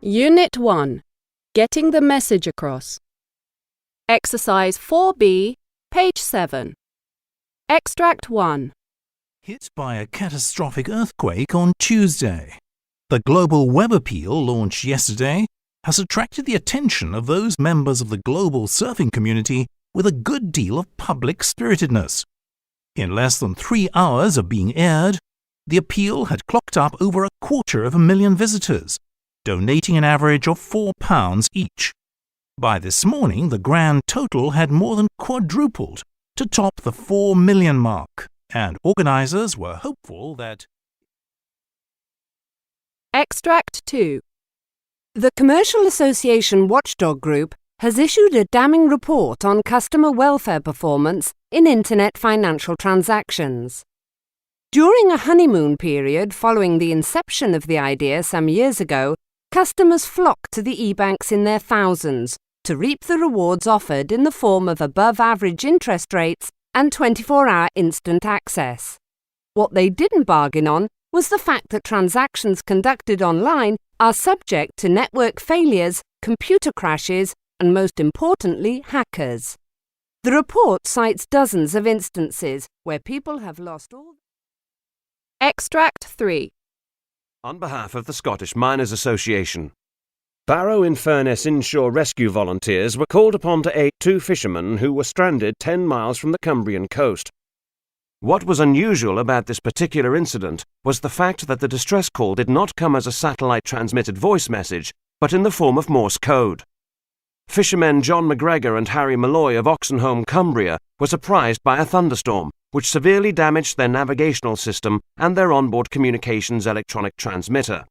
Unit 1. Getting the message across. Exercise 4B, page 7. Extract 1. Hit by a catastrophic earthquake on Tuesday. The global web appeal launched yesterday has attracted the attention of those members of the global surfing community with a good deal of public spiritedness. In less than 3 hours of being aired, the appeal had clocked up over 250,000 visitors, donating an average of £4 each. By this morning, the grand total had more than quadrupled to top the 4 million mark, and organisers were hopeful that... Extract 2. The Commercial Association Watchdog Group has issued a damning report on customer welfare performance in Internet financial transactions. During a honeymoon period following the inception of the idea some years ago, customers flocked to the e-banks in their thousands to reap the rewards offered in the form of above-average interest rates and 24-hour instant access. What they didn't bargain on was the fact that transactions conducted online are subject to network failures, computer crashes, and most importantly, hackers. The report cites dozens of instances where people have lost all... Extract 3. On behalf of the Scottish Miners Association, Barrow in Furness inshore rescue volunteers were called upon to aid 2 fishermen who were stranded 10 miles from the Cumbrian coast. What was unusual about this particular incident was the fact that the distress call did not come as a satellite-transmitted voice message, but in the form of Morse code. Fishermen John McGregor and Harry Malloy of Oxenholme, Cumbria, were surprised by a thunderstorm, which severely damaged their navigational system and their onboard communications electronic transmitter.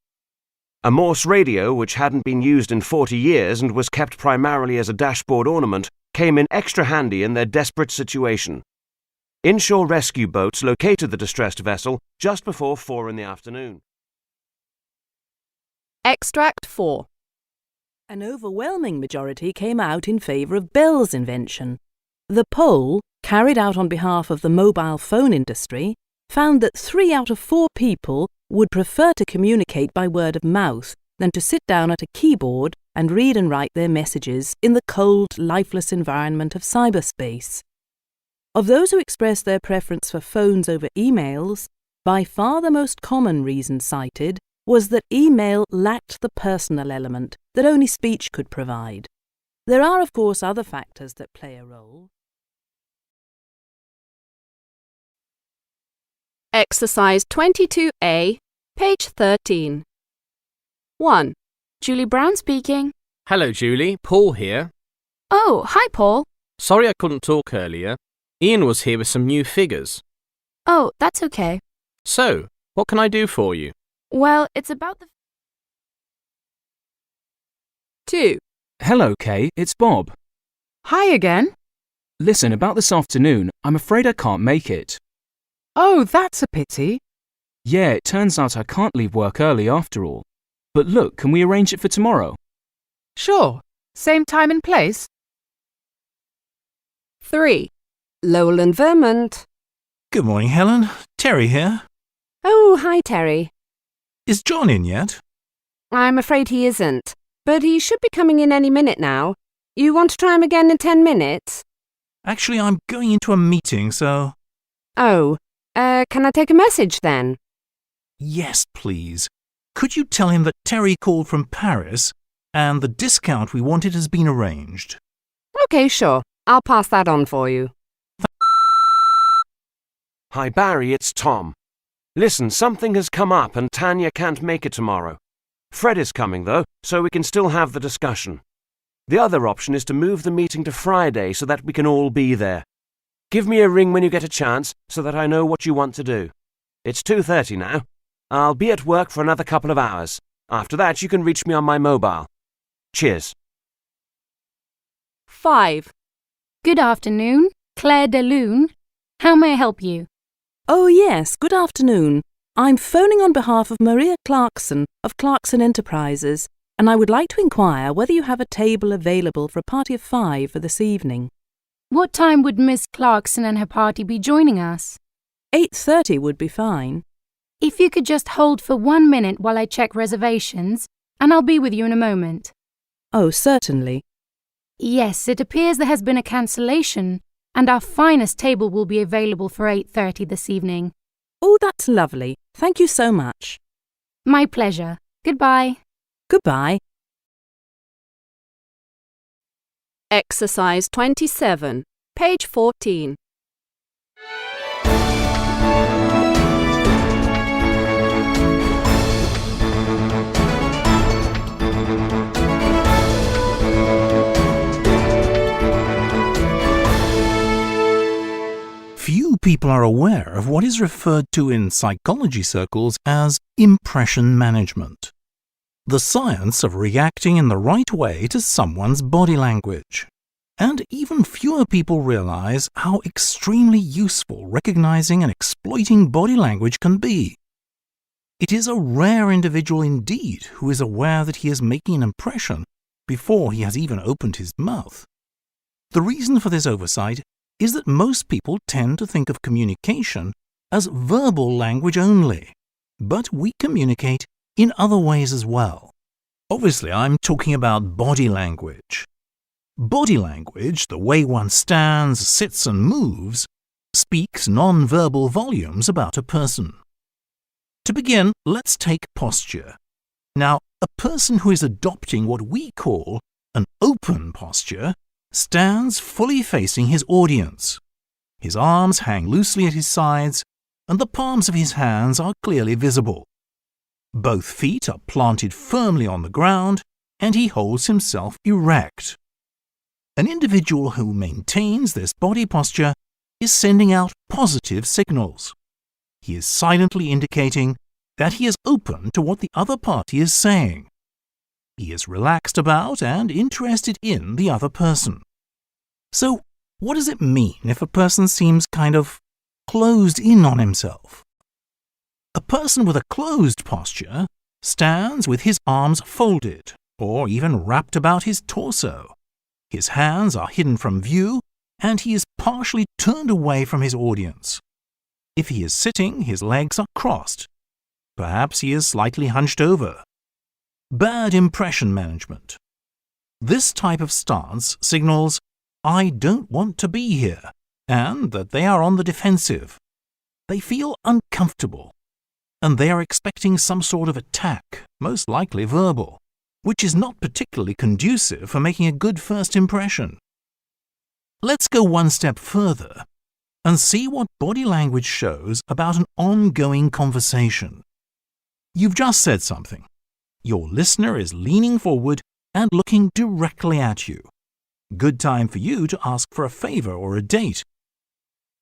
A Morse radio, which hadn't been used in 40 years and was kept primarily as a dashboard ornament, came in extra handy in their desperate situation. Inshore rescue boats located the distressed vessel just before 4 in the afternoon. Extract 4. An overwhelming majority came out in favour of Bell's invention. The poll, carried out on behalf of the mobile phone industry, found that 3 out of 4 people would prefer to communicate by word of mouth than to sit down at a keyboard and read and write their messages in the cold, lifeless environment of cyberspace. Of those who expressed their preference for phones over emails, by far the most common reason cited was that email lacked the personal element that only speech could provide. There are, of course, other factors that play a role. Exercise 22A, page 13. 1. Julie Brown speaking. Hello, Julie. Paul here. Oh, hi, Paul. Sorry I couldn't talk earlier. Ian was here with some new figures. Oh, that's okay. So, what can I do for you? Well, it's about the... 2. Hello, Kay. It's Bob. Hi again. Listen, about this afternoon, I'm afraid I can't make it. Oh, that's a pity. Yeah, it turns out I can't leave work early after all. But look, can we arrange it for tomorrow? Sure. Same time and place? 3. Lowland, Vermont. Good morning, Helen. Terry here. Oh, hi, Terry. Is John in yet? I'm afraid he isn't, but he should be coming in any minute now. You want to try him again in 10 minutes? Actually, I'm going into a meeting, so... Oh, can I take a message then? Yes, please. Could you tell him that Terry called from Paris and the discount we wanted has been arranged? OK, sure. I'll pass that on for you. Hi, Barry, it's Tom. Listen, something has come up and Tanya can't make it tomorrow. Fred is coming, though, so we can still have the discussion. The other option is to move the meeting to Friday so that we can all be there. Give me a ring when you get a chance so that I know what you want to do. It's 2:30 now. I'll be at work for another couple of hours. After that, you can reach me on my mobile. Cheers. 5. Good afternoon, Claire de Lune. How may I help you? Oh yes, good afternoon. I'm phoning on behalf of Maria Clarkson of Clarkson Enterprises, and I would like to inquire whether you have a table available for a party of 5 for this evening. What time would Miss Clarkson and her party be joining us? 8:30 would be fine. If you could just hold for 1 minute while I check reservations, and I'll be with you in a moment. Oh, certainly. Yes, it appears there has been a cancellation, and our finest table will be available for 8:30 this evening. Oh, that's lovely. Thank you so much. My pleasure. Goodbye. Goodbye. Exercise 27, page 14. Few people are aware of what is referred to in psychology circles as impression management, the science of reacting in the right way to someone's body language. And even fewer people realize how extremely useful recognizing and exploiting body language can be. It is a rare individual indeed who is aware that he is making an impression before he has even opened his mouth. The reason for this oversight is that most people tend to think of communication as verbal language only, but we communicate in other ways as well. Obviously, I'm talking about body language. Body language, the way one stands, sits and moves, speaks non-verbal volumes about a person. To begin, let's take posture. Now, a person who is adopting what we call an open posture stands fully facing his audience. His arms hang loosely at his sides, and the palms of his hands are clearly visible. Both feet are planted firmly on the ground, and he holds himself erect. An individual who maintains this body posture is sending out positive signals. He is silently indicating that he is open to what the other party is saying. He is relaxed about and interested in the other person. So, what does it mean if a person seems kind of closed in on himself? A person with a closed posture stands with his arms folded or even wrapped about his torso. His hands are hidden from view and he is partially turned away from his audience. If he is sitting, his legs are crossed. Perhaps he is slightly hunched over. Bad impression management. This type of stance signals, "I don't want to be here," and that they are on the defensive. They feel uncomfortable, and they are expecting some sort of attack, most likely verbal, which is not particularly conducive for making a good first impression. Let's go one step further and see what body language shows about an ongoing conversation. You've just said something. Your listener is leaning forward and looking directly at you. Good time for you to ask for a favor or a date.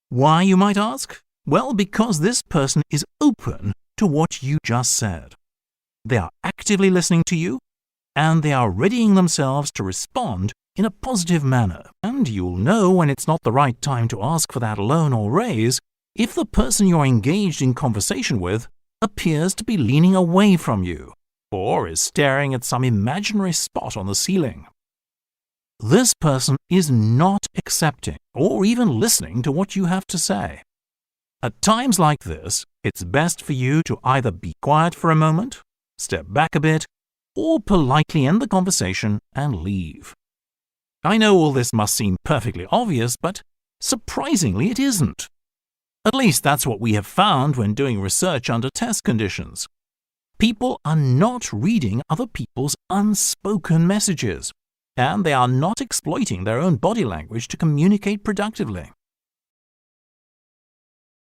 Why, you might ask? Well, because this person is open to what you just said. They are actively listening to you, and they are readying themselves to respond in a positive manner. And you'll know when it's not the right time to ask for that loan or raise if the person you're engaged in conversation with appears to be leaning away from you or is staring at some imaginary spot on the ceiling. This person is not accepting or even listening to what you have to say. At times like this, it's best for you to either be quiet for a moment, step back a bit, or politely end the conversation and leave. I know all this must seem perfectly obvious, but surprisingly it isn't. At least that's what we have found when doing research under test conditions. People are not reading other people's unspoken messages, and they are not exploiting their own body language to communicate productively.